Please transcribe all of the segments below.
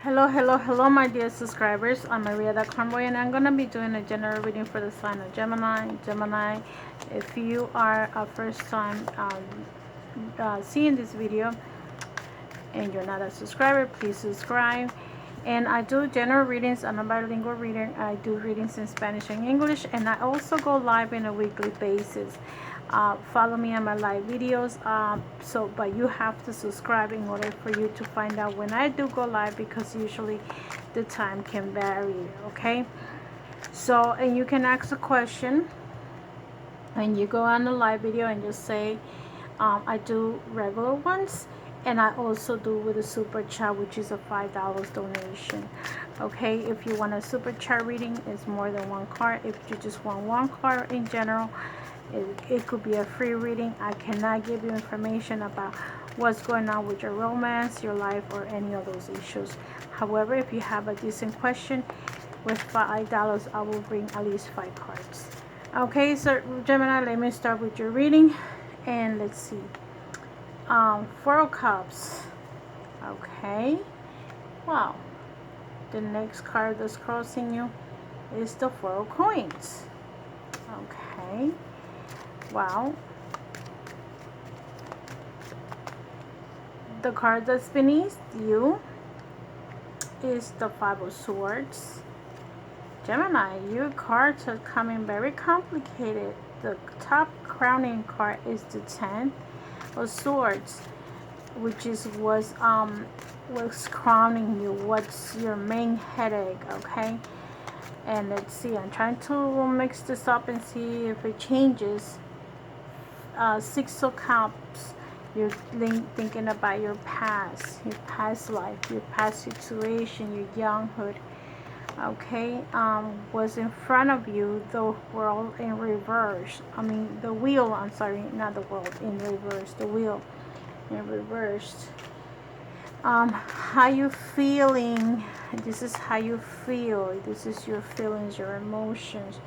Hello, my dear subscribers. I'm Maria the Convoy, and I'm gonna be doing a general reading for the sign of Gemini. If you are a first time seeing this video and you're not a subscriber, please subscribe. And I do general readings. I'm a bilingual reader. I do readings in Spanish and English, and I also go live on a weekly basis. Follow me on my live videos, but you have to subscribe in order for you to find out when I do go live, because usually the time can vary. Okay, so, and you can ask a question and you go on the live video and just say, I do regular ones, and I also do with a super chat, which is a $5 donation. Okay, if you want a super chat reading, it's more than one card. If you just want one card in general, it could be a free reading. I cannot give you information about what's going on with your romance, your life, or any of those issues. However, if you have a decent question, with $5 I will bring at least 5 cards. Okay, so Gemini, let me start with your reading, and let's see. 4 of Cups. Okay, wow. The next card that's crossing you is the 4 of Coins. Okay, wow. The card that's beneath you is the 5 of Swords. Gemini, your cards are coming very complicated. The top crowning card is the 10 of Swords, which is what's crowning you. What's your main headache? Okay, and let's see. I'm trying to mix this up and see if it changes. 6 of Cups. You're thinking about your past life, your past situation, your younghood. Okay, was in front of you, the world in reverse. I mean, the wheel, I'm sorry, not the world in reverse, the wheel in reversed. How you feeling? This is how you feel. This is your feelings, your emotions.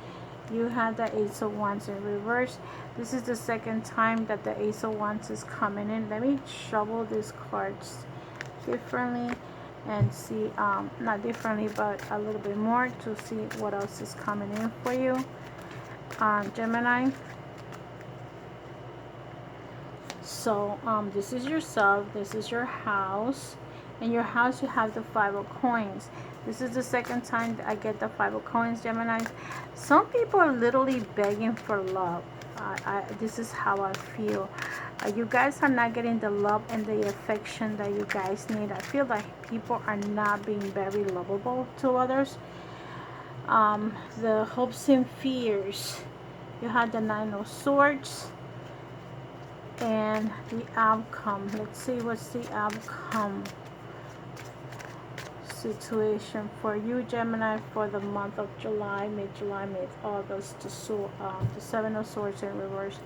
You had the Ace of Wands in reverse. This is the second time that the Ace of Wands is coming in. Let me shuffle these cards differently and see, not differently, but a little bit more, to see what else is coming in for you, Gemini. So this is yourself, this is your house. In your house you have the 5 of Coins. This is the second time that I get the 5 of Coins, Gemini. Some people are literally begging for love. This is how I feel. You guys are not getting the love and the affection that you guys need. I feel like people are not being very lovable to others. The hopes and fears. You had the 9 of Swords. And the outcome. Let's see what's the outcome situation for you, Gemini, for the month of July, mid-July, mid-August. The 7 of Swords in reverse.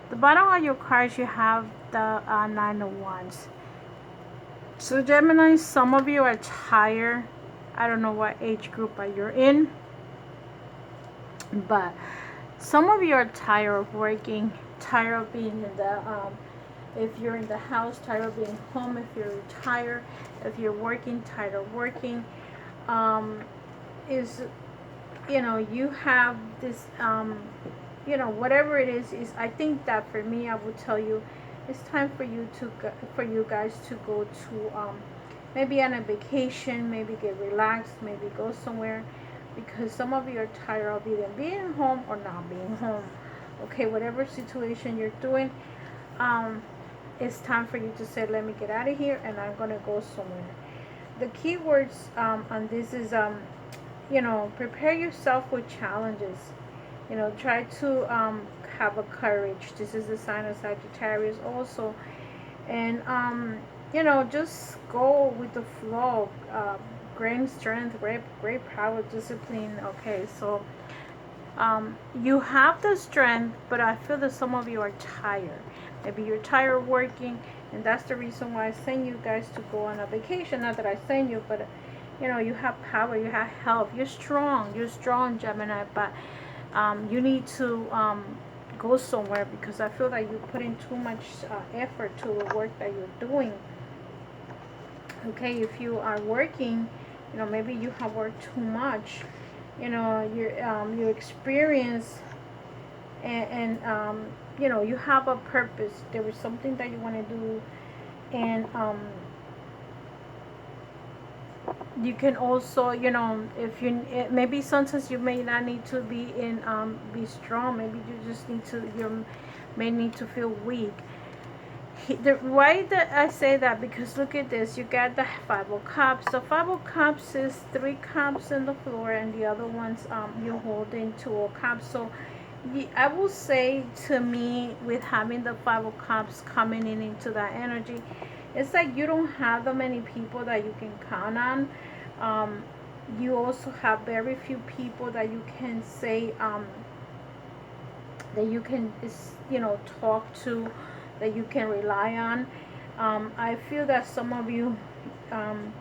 The bottom of your cards, you have the 9 of Wands. So Gemini, some of you are tired. I don't know what age group you're in, but some of you are tired of working, tired of being in the if you're in the house, tired of being home. If you're retired, if you're working, tired of working. You have this, whatever it is I think that for me, I would tell you, it's time for you guys to go to maybe on a vacation, maybe get relaxed, maybe go somewhere, because some of you are tired of either being home or not being home. Okay, whatever situation you're doing, it's time for you to say, let me get out of here and I'm gonna go somewhere. The key words on this is prepare yourself with challenges. Try to have a courage. This is the sign of Sagittarius also. And just go with the flow. Great strength, great power, discipline. Okay, so you have the strength, but I feel that some of you are tired. Maybe you're tired of working, and that's the reason why I send you guys to go on a vacation. Not that I send you, but you have power, you have health, you're strong, Gemini, but you need to go somewhere, because I feel that you put in too much effort to the work that you're doing. Okay, if you are working, maybe you have worked too much, your experience, and you have a purpose. There is something that you want to do, and you can also, if you maybe sometimes you may not need to be strong. Maybe you just need to, you may need to feel weak. Why that I say that, because look at this. You got the five of cups. The five of cups is three cups in the floor, and the other ones you're holding two of cups. So I will say, to me, with having the five of cups coming in into that energy, it's like you don't have that many people that you can count on. um, you also have very few people that you can say, that you can talk to, that you can rely on. I feel that some of you, um,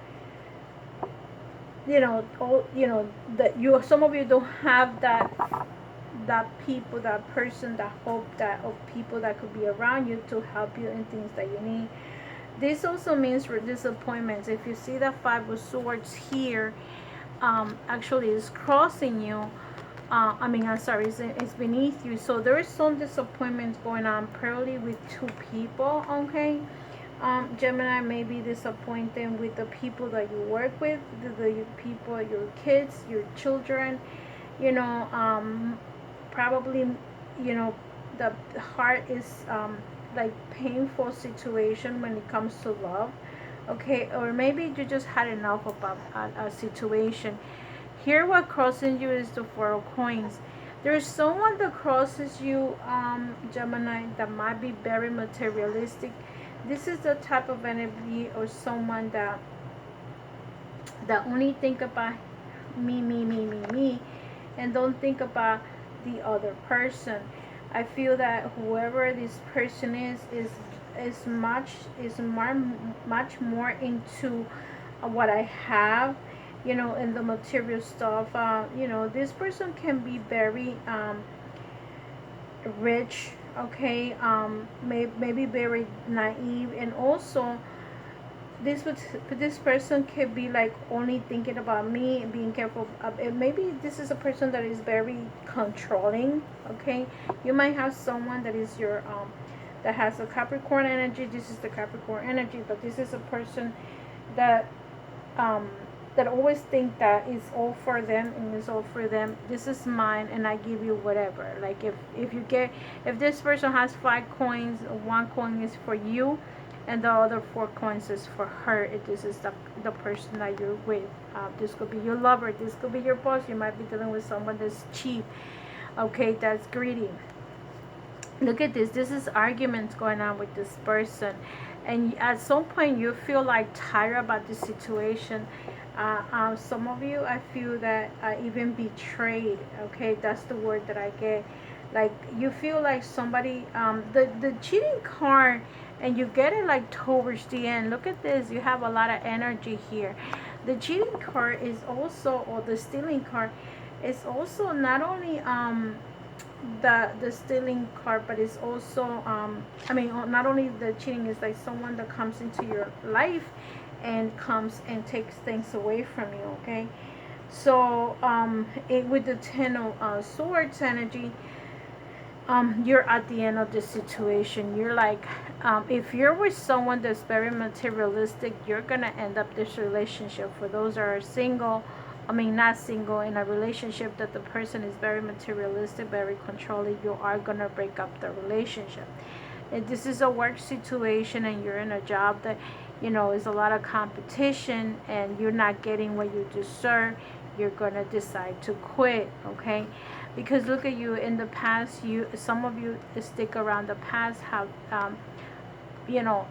that you, some of you don't have that people, that person, that hope, that of people that could be around you to help you in things that you need. This also means for disappointments. If you see the five of swords here, actually is crossing you. I'm sorry, it's beneath you. So there is some disappointments going on, probably with two people. Okay, Gemini may be disappointed with the people that you work with, the people, your kids, your children. You know, probably, you know, the heart is like painful situation when it comes to love. Okay, or maybe you just had enough about a situation. Here, what crosses you is the four of coins. There's someone that crosses you, Gemini, that might be very materialistic. This is the type of energy, or someone that only think about me, me, me, me, me, and don't think about the other person. I feel that whoever this person is much is more much more into what I have, in the material stuff. This person can be very rich. Okay, maybe very naive, and also this person could be like only thinking about me and being careful. Maybe this is a person that is very controlling. Okay, you might have someone that is your that has a Capricorn energy. This is the Capricorn energy, but this is a person that um, that always think that it's all for them and it's all for them. This is mine, and I give you whatever. Like if this person has 5 coins, one coin is for you, and the other 4 coins is for her. This is the person that you're with. This could be your lover. This could be your boss. You might be dealing with someone that's cheap. Okay, that's greedy. Look at this. This is arguments going on with this person, and at some point you feel like tired about the situation. Some of you, I feel that even betrayed. Okay, that's the word that I get. Like you feel like somebody, the cheating card, and you get it like towards the end. Look at this. You have a lot of energy here. The cheating card is also, or the stealing card is also not only the stealing card, but it's also not only the cheating, is like someone that comes into your life and comes and takes things away from you. Okay, so with the 10 of swords energy, you're at the end of the situation. You're like, if you're with someone that's very materialistic, you're gonna end up this relationship. For those that are single, not single, in a relationship that the person is very materialistic, very controlling, you are gonna break up the relationship. If this is a work situation and you're in a job that is a lot of competition and you're not getting what you deserve, you're gonna decide to quit. Okay, because look at you in the past. Some of you stick around the past, have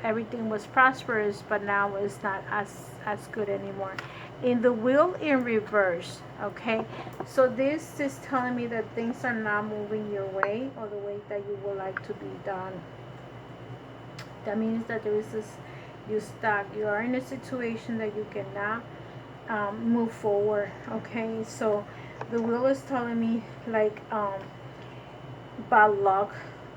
everything was prosperous, but now it's not as good anymore. In the wheel in reverse. Okay, so this is telling me that things are not moving your way, or the way that you would like to be done. That means that there is this, you stuck, you are in a situation that you cannot move forward. Okay, so the wheel is telling me like bad luck.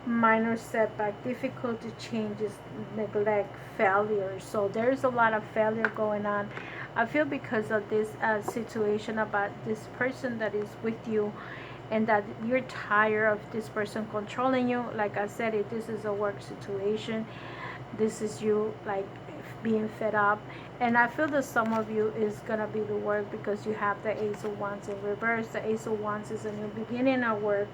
minor setback, difficulty changes, neglect, failure. So there's a lot of failure going on. I feel because of this situation about this person that is with you, and that you're tired of this person controlling you. Like I said, if this is a work situation, this is you like being fed up. And I feel that some of you is gonna be the work, because you have the Ace of Wands in reverse. The Ace of Wands is a new beginning at work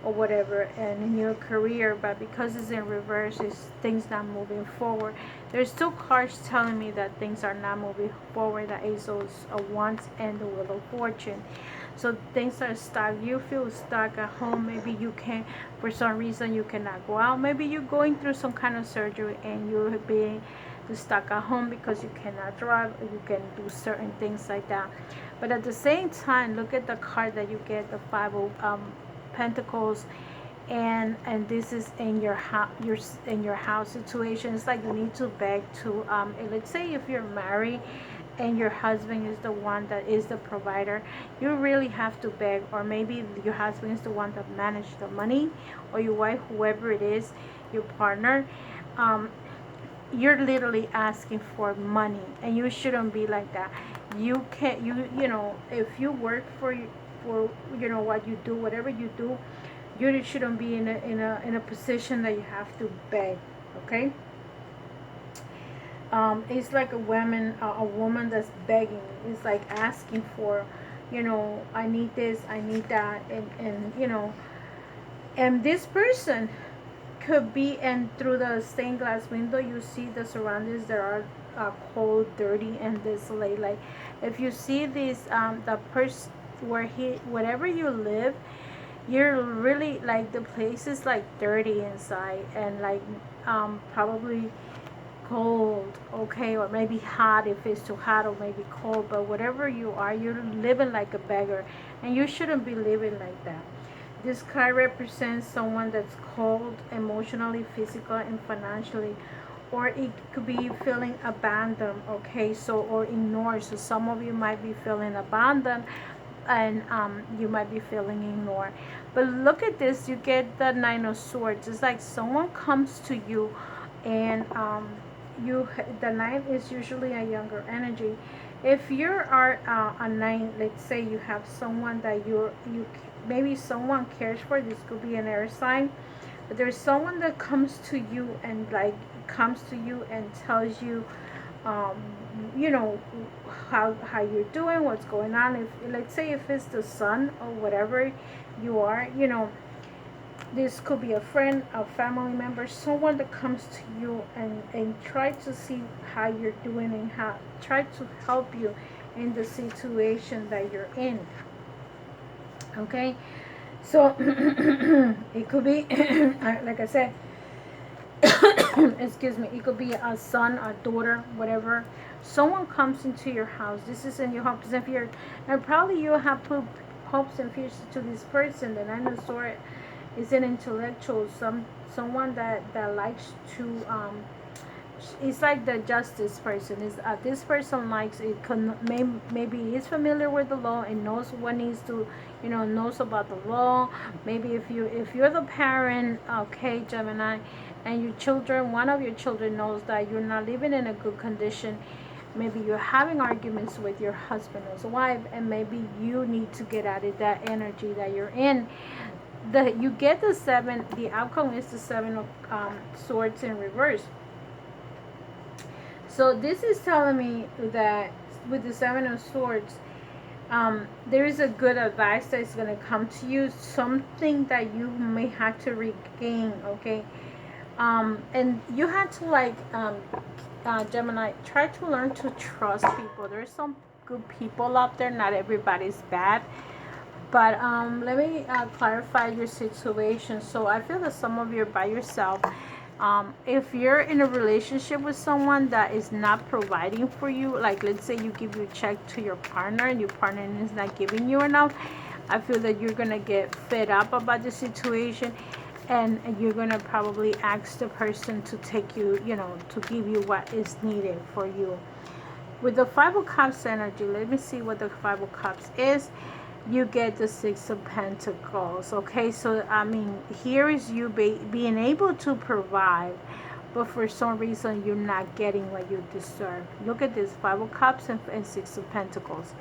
or whatever, and in your career, but because it's in reverse, it's things not moving forward. There's two cards telling me that things are not moving forward, the Ace of Wands and the Wheel of Fortune. So things are stuck. You feel stuck at home. Maybe you can't, for some reason you cannot go out. Maybe you're going through some kind of surgery and you're being stuck at home because you cannot drive, or you can do certain things like that. But at the same time, look at the card that you get, the Five of Pentacles, and this is in your house situation. It's like you need to beg to let's say if you're married and your husband is the one that is the provider, you really have to beg. Or maybe your husband is the one that manages the money, or your wife, whoever it is, your partner. You're literally asking for money, and you shouldn't be like that. You can't, you know, if you work for what you do, whatever you do, you shouldn't be in a position that you have to beg. Okay. It's like a woman that's begging. It's like asking for, I need this, I need that, and and this person could be, and through the stained glass window you see the surroundings that are cold, dirty, and desolate. Like if you see this, the person wherever you live, you're really like the place is like dirty inside, and like probably cold, okay, or maybe hot if it's too hot, or maybe cold. But whatever you are, you're living like a beggar, and you shouldn't be living like that. This card represents someone that's cold emotionally, physically, and financially, or it could be feeling abandoned, okay, so, or ignored. So some of you might be feeling abandoned, and you might be feeling ignored. But look at this, you get the Nine of Swords. It's like someone comes to you, and the nine is usually a younger energy. If you are a nine, let's say you have someone that you maybe someone cares for. This could be an air sign, but there's someone that comes to you and tells you, um, you know, how you're doing, what's going on. If, let's say, if it's the sun or whatever you are, this could be a friend, a family member, someone that comes to you and try to see how you're doing, and try to help you in the situation that you're in. Okay, so it could be like I said, excuse me, it could be a son, a daughter, whatever. Someone comes into your house. This is in your hopes and fears, and probably you have put hopes and fears to this person. The Nine of Swords is an intellectual, someone that likes to it's like the justice person. Is this person likes it, maybe is familiar with the law and knows what needs to, knows about the law. Maybe if you're the parent, okay, Gemini, and your children, one of your children knows that you're not living in a good condition. Maybe you're having arguments with your husband or wife, and maybe you need to get out of that energy that you're in. You get the seven. The outcome is the Seven of Swords in reverse. So this is telling me that with the Seven of Swords, there is a good advice that is going to come to you, something that you may have to regain, okay? And you have to, like, Gemini, try to learn to trust people. There's some good people out there. Not everybody's bad. But let me clarify your situation. So I feel that some of you are by yourself. If you're in a relationship with someone that is not providing for you, like let's say you give your check to your partner and your partner is not giving you enough, I feel that you're going to get fed up about the situation, and you're going to probably ask the person to take you, to give you what is needed for you. With the Five of Cups energy, let me see what the Five of Cups is. you get the Six of Pentacles. Okay, so I mean, here is you being able to provide, but for some reason you're not getting what you deserve. Look at this, Five of Cups and Six of Pentacles.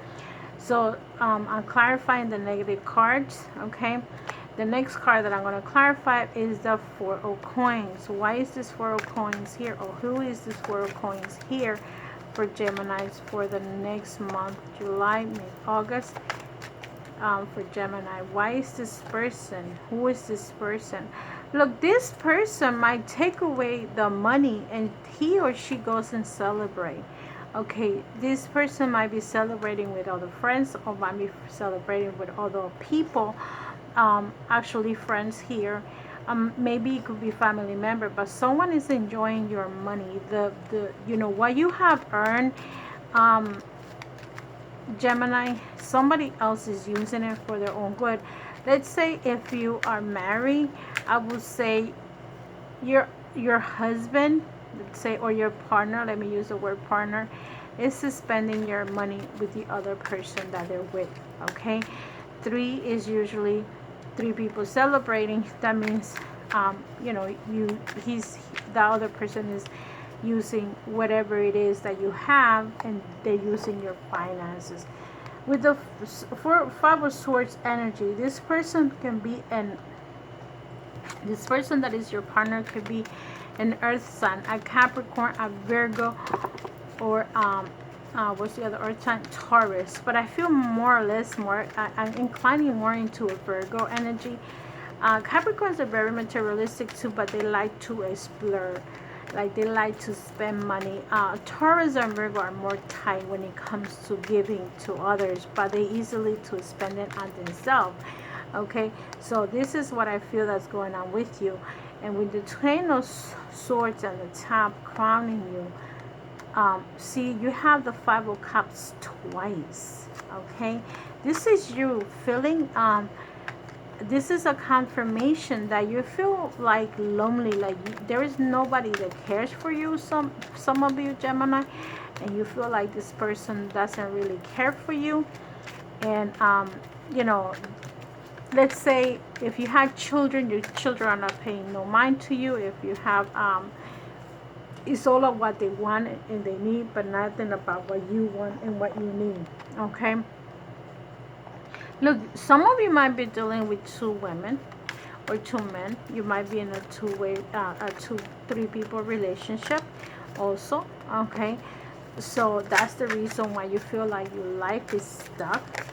So I'm clarifying the negative cards. Okay, the next card that I'm going to clarify is the Four of Coins. Why is this Four of Coins here, or who is this Four of Coins here for Geminis for the next month, July, mid-August? For Gemini, why is this person? Who is this person? Look, this person might take away the money and he or she goes and celebrate. Okay, this person might be celebrating with other friends, or might be celebrating with other people, actually friends here. Maybe it could be family member, but someone is enjoying your money, the you know what you have earned. Gemini, somebody else is using it for their own good. Let's say if you are married, I would say your husband, let's say, or your partner, let me use the word partner, is spending your money with the other person that they're with. Okay, three is usually three people celebrating. That means you know, the other person is using whatever it is that you have, and they're using your finances. With the Five of Swords energy, this person can be this person that is your partner could be an earth sign, a Capricorn, a Virgo, or what's the other earth sign? Taurus. But I feel more or less I'm inclining more into a Virgo energy. Capricorns are very materialistic too, but they like to explore. Like, they like to spend money. Taurus and Virgo are more tight when it comes to giving to others, but they easily to spend it on themselves. Okay, so this is what I feel that's going on with you. And with the Ten of Swords on the top crowning you, see, you have the Five of Cups twice. Okay, this is you feeling this is a confirmation that you feel like lonely, like there is nobody that cares for you. Some of you Gemini, and you feel like this person doesn't really care for you. And you know, let's say if you had children, your children are not paying no mind to you. If you have it's all of what they want and they need, but nothing about what you want and what you need. Okay, look, some of you might be dealing with two women or two men. You might be in a two-way, three people relationship also. Okay, so that's the reason why you feel like your life is stuck.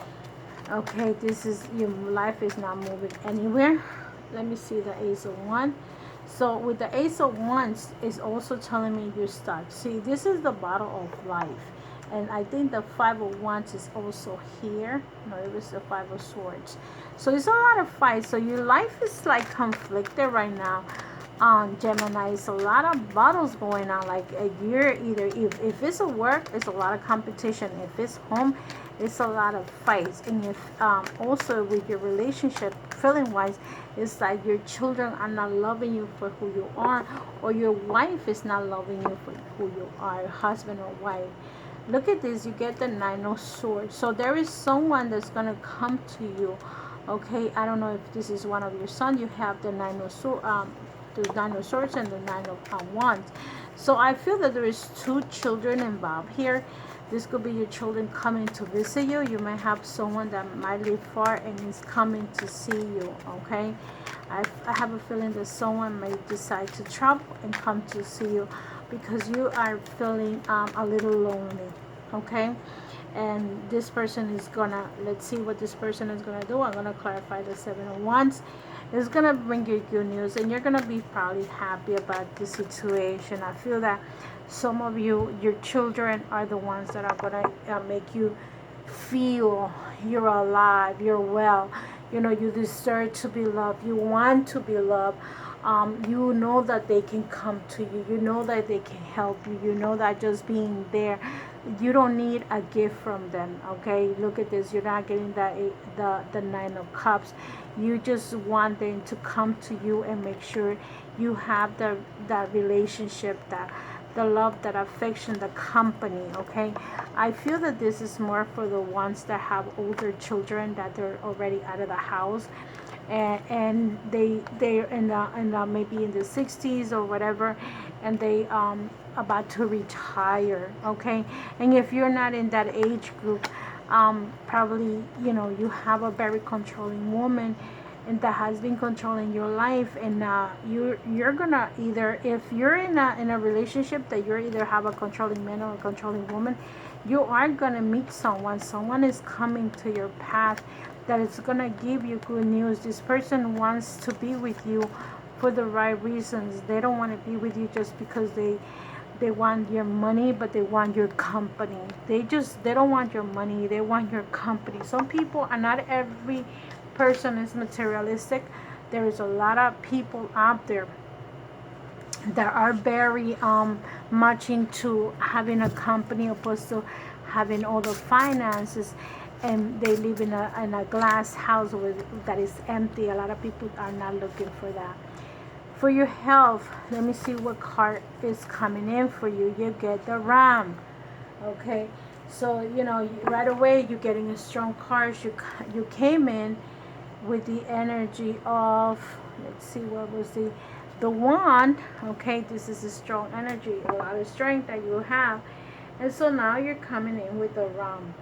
Okay, this is, your life is not moving anywhere. Let me see the Ace of Wands. So with the Ace of Wands, is also telling me you're stuck. See, this is the bottle of life. And I think the Five of Wands is also here. No, it was the Five of Swords. So it's a lot of fights. So your life is like conflicted right now. Gemini, it's a lot of battles going on. Like a year, either if it's a work, it's a lot of competition. If it's home, it's a lot of fights. And if also with your relationship, feeling wise, it's like your children are not loving you for who you are, or your wife is not loving you for who you are, husband or wife. Look at this, you get the Nine of Swords. So there is someone that's going to come to you. Okay, I don't know if this is one of your sons. You have the Nine of Swords, and the Nine of Wands. So I feel that there is two children involved here. This could be your children coming to visit you. You may have someone that might live far and is coming to see you. Okay, I have a feeling that someone may decide to travel and come to see you, because you are feeling a little lonely. Okay, and this person is gonna, let's see what this person is gonna do. I'm gonna clarify the Seven of Wands. It's gonna bring you good news, and you're gonna be probably happy about the situation. I feel that some of you, your children are the ones that are gonna make you feel you're alive, you're well. You know, you deserve to be loved. You want to be loved. You know that they can come to you. You know that they can help you. You know that just being there, you don't need a gift from them. Okay, look at this. You're not getting the Nine of Cups. You just want them to come to you and make sure you have that relationship, the love, that affection, the company. Okay, I feel that this is more for the ones that have older children, that they're already out of the house, and they're in the maybe in the 60s or whatever, and they about to retire. Okay, and if you're not in that age group, probably, you know, you have a very controlling woman and that has been controlling your life, and you're gonna either, if you're in a relationship that you either have a controlling man or a controlling woman, you are gonna meet someone is coming to your path that is gonna give you good news. This person wants to be with you for the right reasons. They don't want to be with you just because they want your money, but they want your company. They don't want your money, they want your company. Some people are, not every person is materialistic. There is a lot of people out there that are very much into having a company opposed to having all the finances, and they live in a glass house that is empty. A lot of people are not looking for that. For your health, let me see what card is coming in for you. You get the Ram. Okay, so you know right away you're getting a strong card. You came in with the energy of, let's see, what was the wand. Okay, this is a strong energy, a lot of strength that you have, and so now you're coming in with the Ram.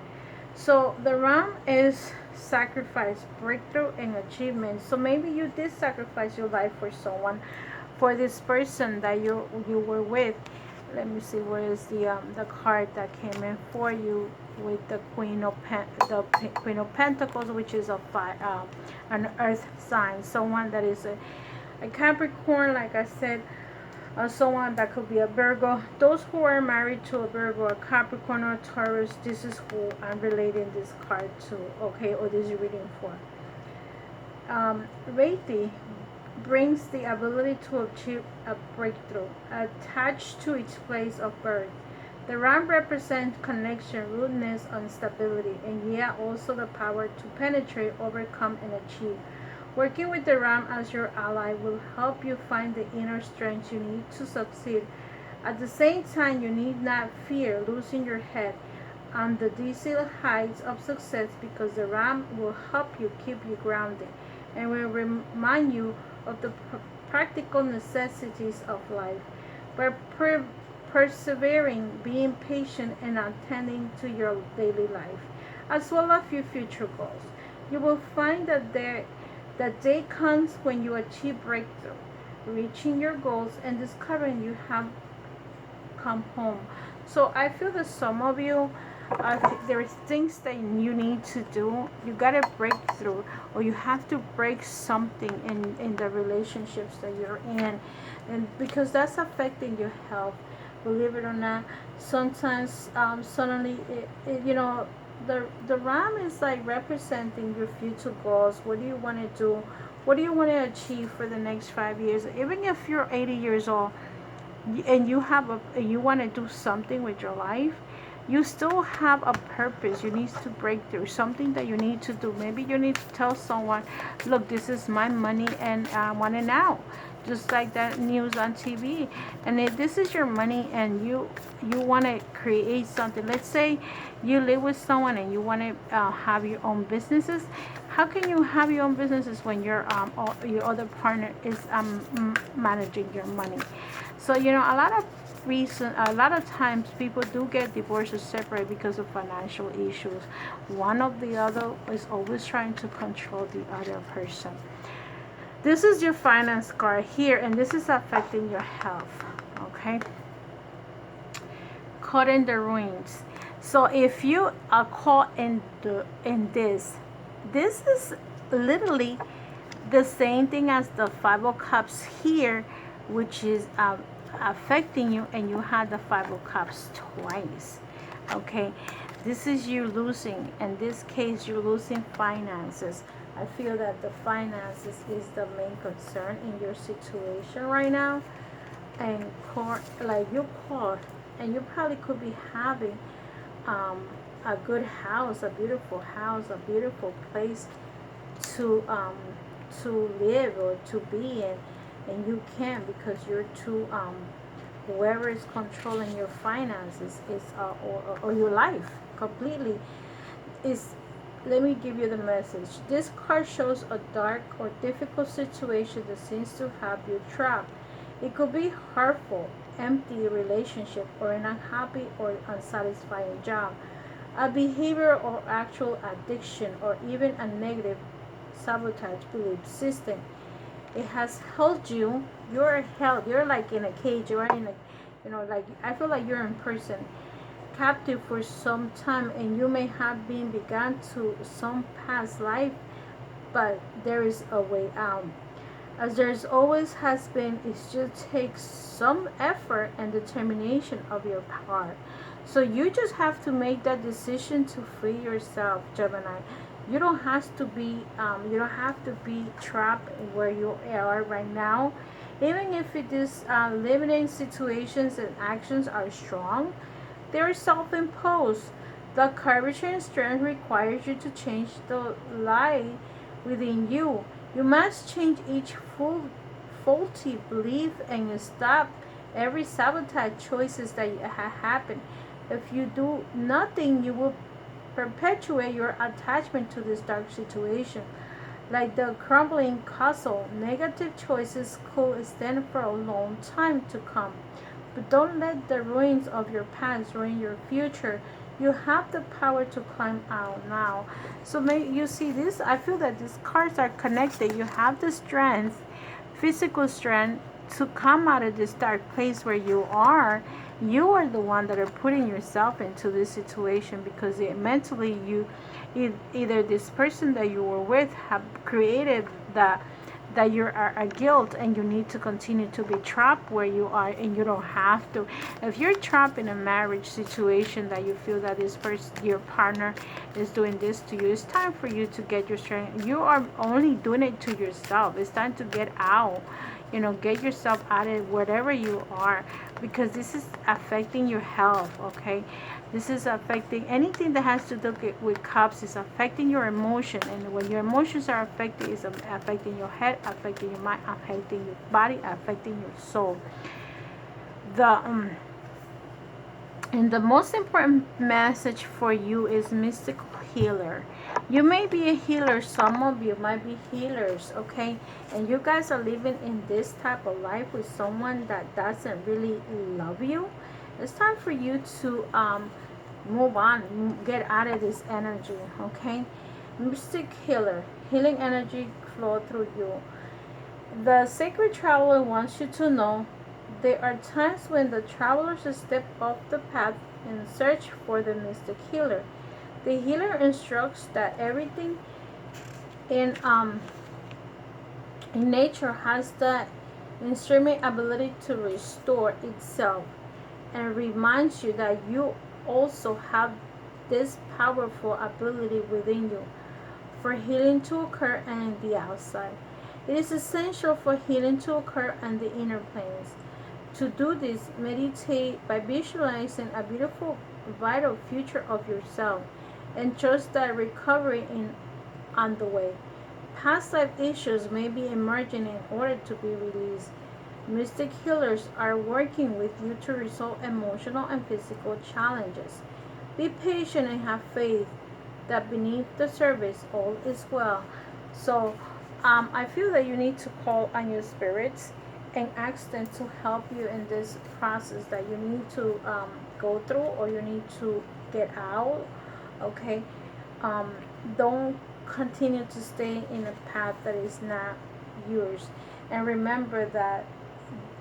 So the Ram is sacrifice, breakthrough, and achievement. So maybe you did sacrifice your life for someone, for this person that you were with. Let me see, where is the card that came in for you with the Queen of Pentacles, which is an Earth sign. Someone that is a Capricorn, like I said, someone that could be a Virgo. Those who are married to a Virgo, a Capricorn, or a Taurus, this is who I'm relating this card to, okay, or this reading for. Reiki brings the ability to achieve a breakthrough attached to its place of birth. The Ram represents connection, rootedness, and stability, and yet also the power to penetrate, overcome, and achieve. Working with the Ram as your ally will help you find the inner strength you need to succeed. At the same time, you need not fear losing your head on the dizzy heights of success, because the Ram will help you keep you grounded and will remind you of the practical necessities of life. By persevering, being patient, and attending to your daily life, as well as your future goals, you will find that that day comes when you achieve breakthrough, reaching your goals and discovering you have come home. So I feel that some of you, there is things that you need to do. You got to break through, or you have to break something in the relationships that you're in, and because that's affecting your health. Believe it or not, sometimes suddenly you know, the Ram is like representing your future goals. What do you want to do? What do you want to achieve for the next 5 years? Even if you're 80 years old and you want to do something with your life, you still have a purpose. You need to break through something that you need to do. Maybe you need to tell someone, look, this is my money and I want it now, just like that news on TV. And if this is your money and you want to create something, let's say you live with someone and you want to have your own businesses. How can you have your own businesses when your other partner is managing your money? So you know, a lot of times people do get divorced or separate because of financial issues. One of the other is always trying to control the other person. This is your finance card here, and this is affecting your health. Okay, caught in the ruins. So if you are caught in this is literally the same thing as the Five of Cups here, which is affecting you, and you had the Five of Cups twice. Okay, this is you losing. In this case, you're losing finances. I feel that the finances is the main concern in your situation right now, and like you're caught, and you probably could be having a good house, a beautiful place to live or to be in, and you can't because you're too whoever is controlling your finances is or your life completely is. Let me give you the message. This card shows a dark or difficult situation that seems to have you trapped. It could be hurtful, empty relationship, or an unhappy or unsatisfying job, a behavior or actual addiction, or even a negative sabotage belief system. It has held you. You're held. You're like in a cage. You're in a, like I feel like you're in prison, captive for some time, and you may have been begun to some past life, but there is a way out. As there's always has been, it just takes some effort and determination of your part. So you just have to make that decision to free yourself, Gemini. You don't have to be trapped where you are right now. Even if it is limiting situations and actions are strong, they are self-imposed. The courage and strength requires you to change the lie within you. You must change each faulty belief and stop every sabotage choices that have happened. If you do nothing, you will perpetuate your attachment to this dark situation. Like the crumbling castle, negative choices could extend for a long time to come. But don't let the ruins of your past ruin your future. You have the power to climb out now. So you see this, I feel that these cards are connected. You have the strength, physical strength, to come out of this dark place where you are. You are the one that are putting yourself into this situation, because mentally either this person that you were with have created that you are a guilt, and you need to continue to be trapped where you are, and you don't have to. If you're trapped in a marriage situation that you feel that this person, your partner, is doing this to you, it's time for you to get your strength. You are only doing it to yourself. It's time to get out. Get yourself out of whatever you are, because this is affecting your health. Okay, this is affecting anything that has to do with cups. Is affecting your emotion, and when your emotions are affected, it's affecting your head, affecting your mind, affecting your body, affecting your soul. And the most important message for you is mystical healer. You may be a healer. Some of you might be healers, okay? And you guys are living in this type of life with someone that doesn't really love you. It's time for you to move on, get out of this energy, okay? Mystic healer, healing energy flow through you. The sacred traveler wants you to know there are times when the travelers step off the path in search for the mystic healer. The healer instructs that everything in nature has the instrument ability to restore itself, and reminds you that you also have this powerful ability within you for healing to occur and in the outside. It is essential for healing to occur on the inner planes. To do this, meditate by visualizing a beautiful, vital future of yourself, and trust that recovery is on the way. Past life issues may be emerging in order to be released. Mystic healers are working with you to resolve emotional and physical challenges. Be patient and have faith that beneath the surface all is well. So I feel that you need to call on your spirits and ask them to help you in this process that you need to go through, or you need to get out. Okay, don't continue to stay in a path that is not yours. And remember that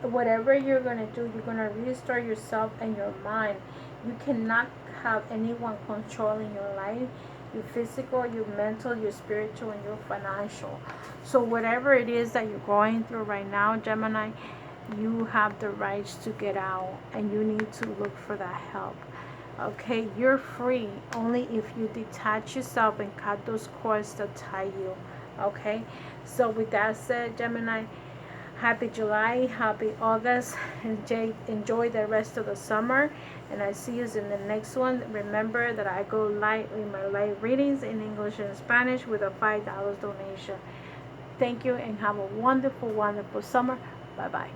whatever you're going to do, you're going to restore yourself and your mind. You cannot have anyone controlling your life, your physical, your mental, your spiritual, and your financial. So whatever it is that you're going through right now, Gemini, you have the rights to get out, and you need to look for that help. Okay, you're free only if you detach yourself and cut those cords that tie you. Okay, so with that said, Gemini, happy July, happy August. Enjoy the rest of the summer, and I see you in the next one. Remember that I go live with my live readings in English and Spanish with a $5 donation. Thank you, and have a wonderful, wonderful summer. Bye bye.